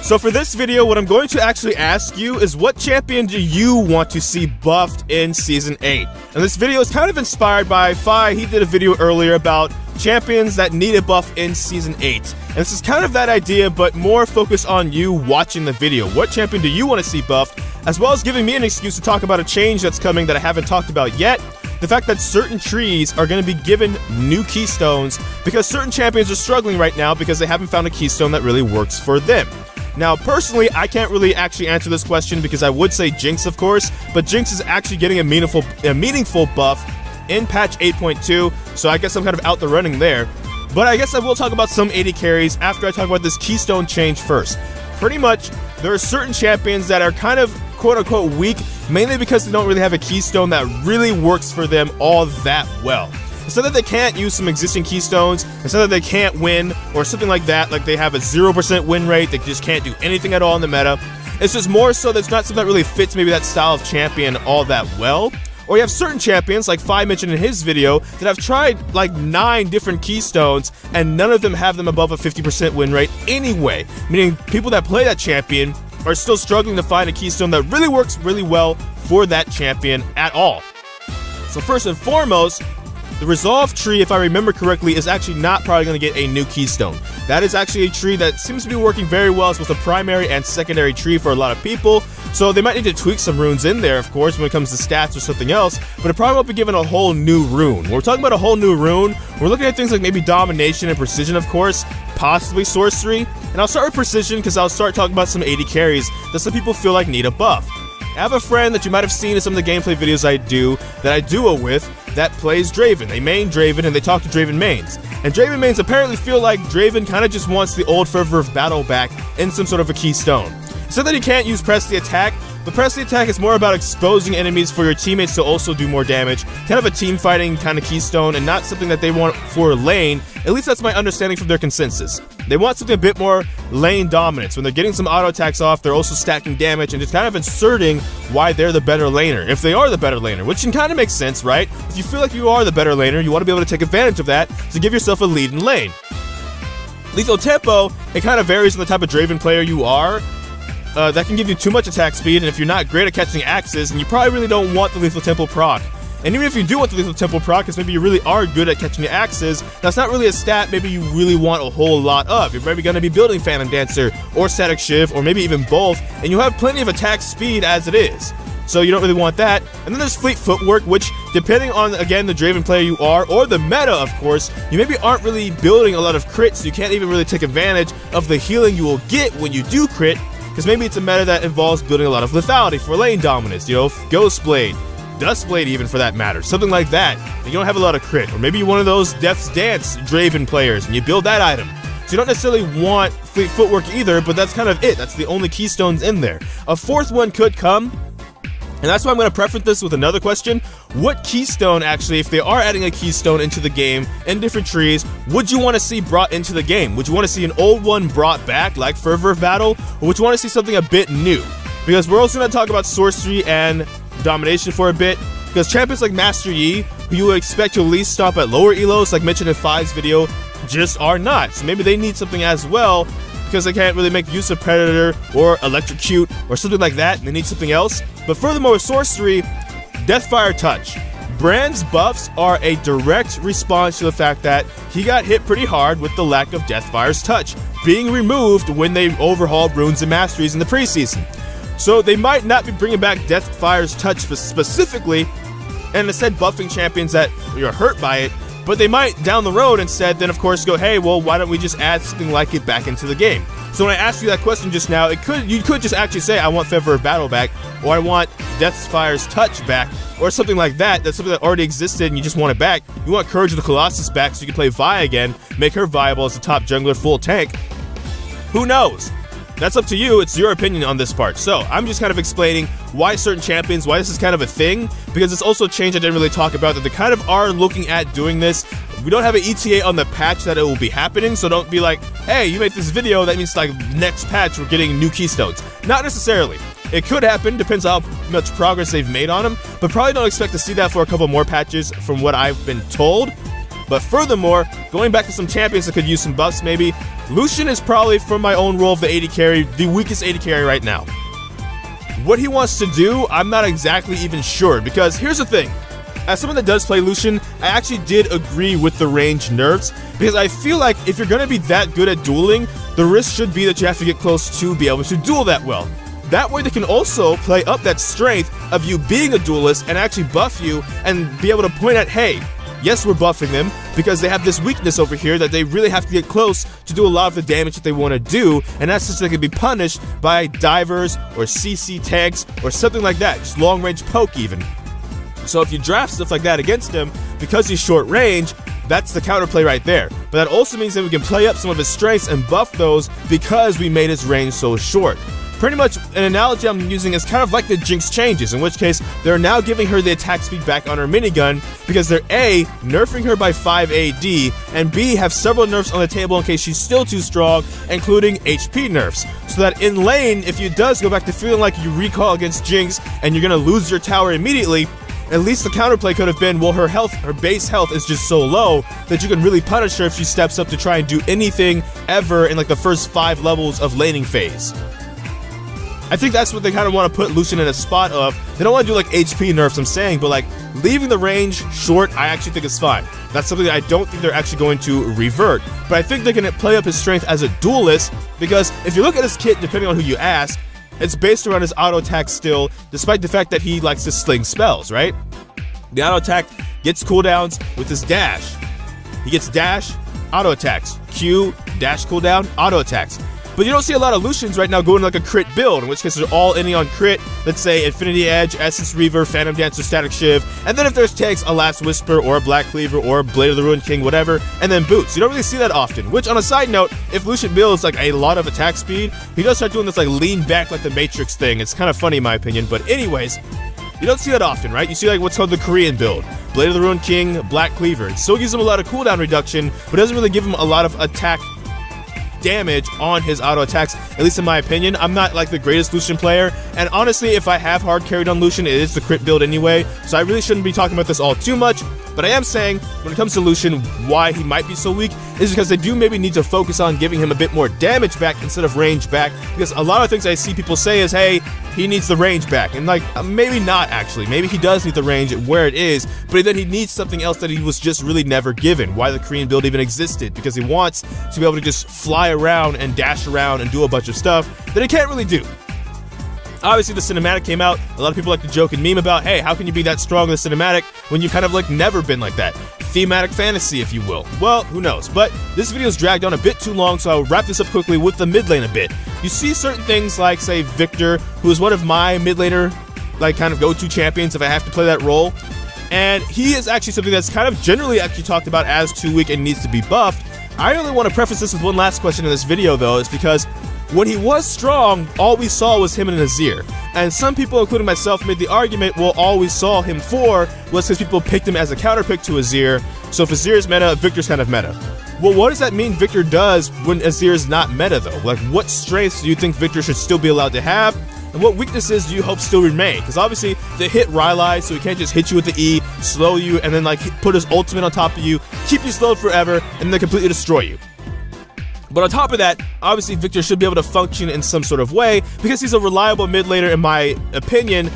So for this video, what I'm going to actually ask you is what champion do you want to see buffed in Season 8? And this video is kind of inspired by Fi. He did a video earlier about champions that need a buff in Season 8. And this is kind of that idea, but more focused on you watching the video. What champion do you want to see buffed? As well as giving me an excuse to talk about a change that's coming that I haven't talked about yet. The fact that certain trees are going to be given new keystones because certain champions are struggling right now because they haven't found a keystone that really works for them. Now, personally, I can't really actually answer this question because I would say Jinx, of course, but Jinx is actually getting a meaningful buff in patch 8.2, so I guess I'm kind of out the running there. But I guess I will talk about some AD carries after I talk about this keystone change first. Pretty much, there are certain champions that are kind of quote-unquote weak, mainly because they don't really have a keystone that really works for them all that well. It's not that they can't use some existing keystones, it's not that they can't win, or something like that, like they have a 0% win rate, they just can't do anything at all in the meta. It's just more so that it's not something that really fits maybe that style of champion all that well. Or you have certain champions, like Fi mentioned in his video, that have tried like 9 different keystones, and none of them have them above a 50% win rate anyway, meaning people that play that champion are still struggling to find a keystone that really works really well for that champion at all. So first and foremost, the Resolve tree, if I remember correctly, is actually not probably going to get a new keystone. That is actually a tree that seems to be working very well as both a primary and secondary tree for a lot of people, so they might need to tweak some runes in there, of course, when it comes to stats or something else, but it probably won't be given a whole new rune. When we're talking about a whole new rune, we're looking at things like maybe Domination and Precision, of course, possibly Sorcery, and I'll start with Precision because I'll start talking about some AD carries that some people feel like need a buff. I have a friend that you might have seen in some of the gameplay videos I do, that I duo with, that plays Draven. They main Draven and they talk to Draven mains. And Draven mains apparently feel like Draven kind of just wants the old fervor of battle back in some sort of a keystone. So that he can't use press the attack, but press the attack is more about exposing enemies for your teammates to also do more damage, kind of a team fighting kind of keystone and not something that they want for lane. At least that's my understanding from their consensus. They want something a bit more lane dominance. When they're getting some auto attacks off, they're also stacking damage and just kind of inserting why they're the better laner, if they are the better laner, which can kind of make sense, right? If you feel like you are the better laner, you want to be able to take advantage of that to give yourself a lead in lane. Lethal tempo, it kind of varies on the type of Draven player you are. That can give you too much attack speed, and if you're not great at catching axes, and you probably really don't want the Lethal Tempo proc. And even if you do want the Lethal Tempo proc, because maybe you really are good at catching the axes, that's not really a stat maybe you really want a whole lot of. You're maybe going to be building Phantom Dancer, or Static Shiv, or maybe even both, and you have plenty of attack speed as it is. So you don't really want that. And then there's Fleet Footwork, which, depending on, again, the Draven player you are, or the meta, of course, you maybe aren't really building a lot of crits, so you can't even really take advantage of the healing you will get when you do crit, because maybe it's a meta that involves building a lot of lethality for lane dominance, you know, Ghost Blade, Dust Blade even for that matter, something like that, and you don't have a lot of crit. Or maybe you're one of those Death's Dance Draven players, and you build that item. So you don't necessarily want Fleet Footwork either, but that's kind of it, that's the only keystones in there. A fourth one could come, and that's why I'm going to preface this with another question. What keystone, actually, if they are adding a keystone into the game in different trees, would you want to see brought into the game? Would you want to see an old one brought back, like Fervor of Battle, or would you want to see something a bit new? Because we're also going to talk about Sorcery and Domination for a bit, because champions like Master Yi, who you would expect to at least stop at lower elos, like mentioned in Fi's video, just are not. So maybe they need something as well, because they can't really make use of Predator or Electrocute or something like that, and they need something else. But furthermore, with Sorcery, Deathfire Touch. Brand's buffs are a direct response to the fact that he got hit pretty hard with the lack of Deathfire's Touch being removed when they overhauled Runes and Masteries in the preseason. So they might not be bringing back Deathfire's Touch specifically, and instead buffing champions that are hurt by it, but they might down the road instead then of course go, hey, well, why don't we just add something like it back into the game? So when I asked you that question just now, you could just actually say, I want Fervor of Battle back, or I want Deathfire's Touch back, or something like that. That's something that already existed and you just want it back. You want Courage of the Colossus back so you can play Vi again, make her viable as the top jungler full tank. Who knows? That's up to you, it's your opinion on this part. So, I'm just kind of explaining why certain champions, why this is kind of a thing, because it's also a change I didn't really talk about, that they kind of are looking at doing this. We don't have an ETA on the patch that it will be happening, so don't be like, hey, you made this video, that means like next patch we're getting new keystones. Not necessarily. It could happen, depends on how much progress they've made on them, but probably don't expect to see that for a couple more patches from what I've been told. But furthermore, going back to some champions that could use some buffs maybe, Lucian is probably, from my own role of the AD carry, the weakest AD carry right now. What he wants to do, I'm not exactly even sure, because here's the thing. As someone that does play Lucian, I actually did agree with the range nerfs, because I feel like if you're going to be that good at dueling, the risk should be that you have to get close to be able to duel that well. That way they can also play up that strength of you being a duelist and actually buff you and be able to point at, hey, yes, we're buffing them because they have this weakness over here that they really have to get close to do a lot of the damage that they want to do, and that's just so they can be punished by divers or CC tanks or something like that, just long range poke even. So if you draft stuff like that against him, because he's short range, that's the counterplay right there. But that also means that we can play up some of his strengths and buff those because we made his range so short. Pretty much an analogy I'm using is kind of like the Jinx changes, in which case they're now giving her the attack speed back on her minigun because they're A, nerfing her by 5 AD, and B, have several nerfs on the table in case she's still too strong, including HP nerfs. So that in lane, if you does go back to feeling like you recall against Jinx and you're gonna lose your tower immediately, at least the counterplay could have been, well, her base health is just so low that you can really punish her if she steps up to try and do anything ever in like the first 5 levels of laning phase. I think that's what they kind of want to put Lucian in a spot of. They don't want to do like HP nerfs, I'm saying, but like leaving the range short, I actually think is fine. That's something that I don't think they're actually going to revert. But I think they can play up his strength as a duelist, because if you look at his kit, depending on who you ask, it's based around his auto attack still, despite the fact that he likes to sling spells, right? The auto attack gets cooldowns with his dash. He gets dash, auto attacks, Q, dash cooldown, auto attacks. But you don't see a lot of Lucians right now going like a crit build, in which case they're all ending on crit. Let's say Infinity Edge, Essence Reaver, Phantom Dancer, Static Shiv, and then if there's tanks, a Last Whisper or a Black Cleaver or Blade of the Ruined King, whatever, and then boots. You don't really see that often, which on a side note, if Lucian builds like a lot of attack speed, he does start doing this like lean back like the Matrix thing. It's kind of funny in my opinion, but anyways, you don't see that often, right? You see like what's called the Korean build. Blade of the Ruined King, Black Cleaver. It still gives him a lot of cooldown reduction, but doesn't really give him a lot of attack damage on his auto attacks, at least in my opinion. I'm not like the greatest Lucian player, and honestly, if I have hard carried on Lucian, it is the crit build anyway, so I really shouldn't be talking about this all too much. But I am saying, when it comes to Lucian, why he might be so weak is because they do maybe need to focus on giving him a bit more damage back instead of range back, because a lot of things I see people say is, hey, he needs the range back, and like, maybe not actually. Maybe he does need the range where it is, but then he needs something else that he was just really never given. Why the Korean build even existed, because he wants to be able to just fly around and dash around and do a bunch of stuff that he can't really do. Obviously, the cinematic came out. A lot of people like to joke and meme about, hey, how can you be that strong in the cinematic when you've kind of like never been like that? Thematic fantasy, if you will. Well, who knows? But this video's dragged on a bit too long, so I'll wrap this up quickly with the mid lane a bit. You see certain things like, say, Victor, who is one of my mid laner, like, kind of go-to champions if I have to play that role. And he is actually something that's kind of generally actually talked about as too weak and needs to be buffed. I only want to preface this with one last question in this video, though, is because when he was strong, all we saw was him and Azir. And some people, including myself, made the argument, well, all we saw him for was because people picked him as a counterpick to Azir. So if Azir is meta, Victor's kind of meta. Well, what does that mean Victor does when Azir is not meta, though? Like, what strengths do you think Victor should still be allowed to have? And what weaknesses do you hope still remain? Because obviously, they hit Rylai, so he can't just hit you with the E, slow you, and then like put his ultimate on top of you, keep you slowed forever, and then completely destroy you. But on top of that, obviously Victor should be able to function in some sort of way because he's a reliable mid laner in my opinion,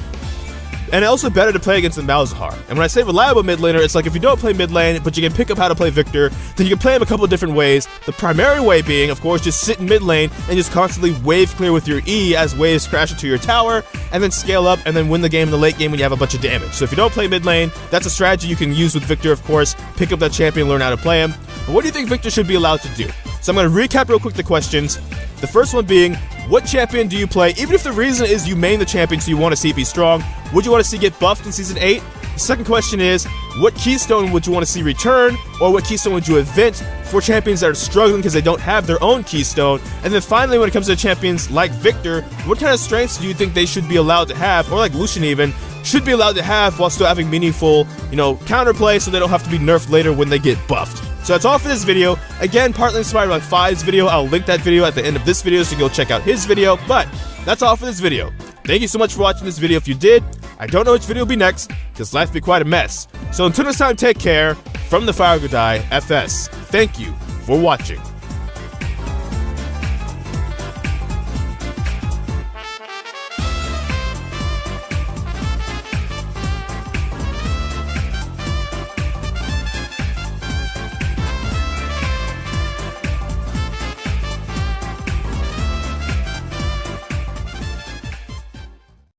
and also better to play against than Malzahar. And when I say reliable mid laner, it's like if you don't play mid lane, but you can pick up how to play Victor, then you can play him a couple of different ways. The primary way being, of course, just sit in mid lane and just constantly wave clear with your E as waves crash into your tower, and then scale up and then win the game in the late game when you have a bunch of damage. So if you don't play mid lane, that's a strategy you can use with Victor, of course. Pick up that champion, learn how to play him. But what do you think Victor should be allowed to do? So I'm going to recap real quick the questions. The first one being, what champion do you play? Even if the reason is you main the champion so you want to see it be strong, would you want to see get buffed in Season 8? The second question is, what Keystone would you want to see return? Or what Keystone would you invent for champions that are struggling because they don't have their own Keystone? And then finally, when it comes to champions like Victor, what kind of strengths do you think they should be allowed to have, or like Lucian even, should be allowed to have while still having meaningful, counterplay so they don't have to be nerfed later when they get buffed? So that's all for this video. Again, partly inspired by Five's video. I'll link that video at the end of this video so you can go check out his video. But that's all for this video. Thank you so much for watching this video. If you did, I don't know which video will be next because life will be quite a mess. So until next time, take care. from the Fire Godai FS. Thank you for watching.